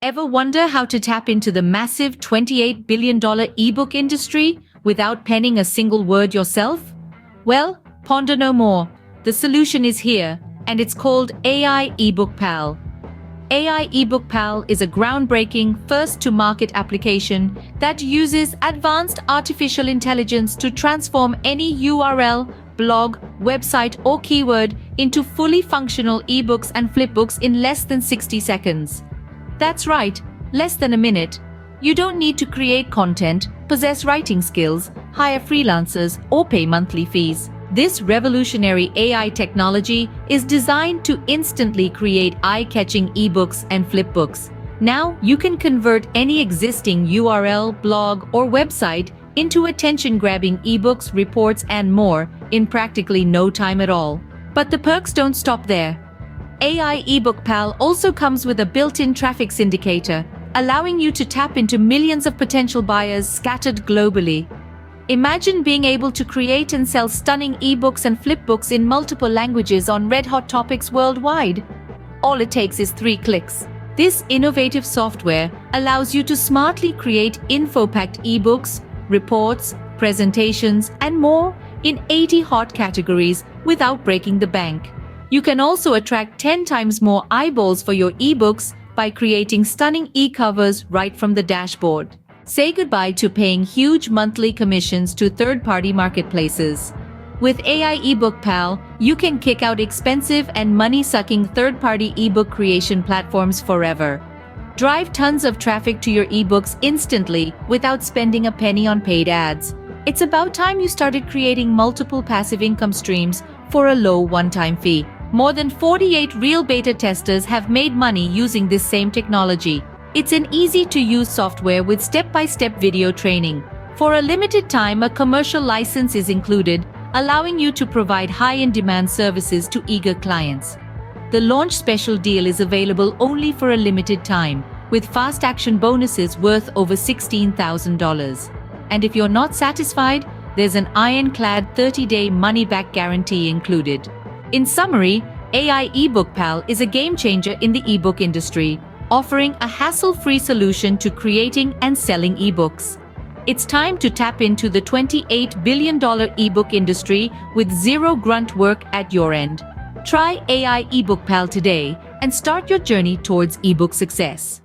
Ever wonder how to tap into the massive $28 billion ebook industry without penning a single word yourself? Well, ponder no more. The solution is here, and it's called AI EbookPal. AI EbookPal is a groundbreaking, first-to-market application that uses advanced artificial intelligence to transform any URL, blog, website, or keyword into fully functional ebooks and flipbooks in less than 60 seconds. That's right, less than a minute. You don't need to create content, possess writing skills, hire freelancers, or pay monthly fees. This revolutionary AI technology is designed to instantly create eye-catching ebooks and flipbooks. Now, you can convert any existing URL, blog, or website into attention-grabbing ebooks, reports, and more in practically no time at all. But the perks don't stop there. AI EbookPal also comes with a built-in traffic syndicator, allowing you to tap into millions of potential buyers scattered globally. Imagine being able to create and sell stunning ebooks and flipbooks in multiple languages on red-hot topics worldwide. All it takes is 3 clicks. This innovative software allows you to smartly create info-packed ebooks, reports, presentations, and more in 80 hot categories without breaking the bank. You can also attract 10 times more eyeballs for your ebooks by creating stunning e-covers right from the dashboard. Say goodbye to paying huge monthly commissions to third-party marketplaces. With AI EbookPal, you can kick out expensive and money-sucking third-party ebook creation platforms forever. Drive tons of traffic to your ebooks instantly without spending a penny on paid ads. It's about time you started creating multiple passive income streams for a low one-time fee. More than 48 real beta testers have made money using this same technology. It's an easy-to-use software with step-by-step video training. For a limited time, a commercial license is included, allowing you to provide high-in-demand services to eager clients. The launch special deal is available only for a limited time, with fast action bonuses worth over $16,000. And if you're not satisfied, there's an ironclad 30-day money-back guarantee included. In summary, AI EbookPal is a game-changer in the ebook industry, offering a hassle-free solution to creating and selling ebooks. It's time to tap into the $28 billion ebook industry with zero grunt work at your end. Try AI EbookPal today and start your journey towards ebook success.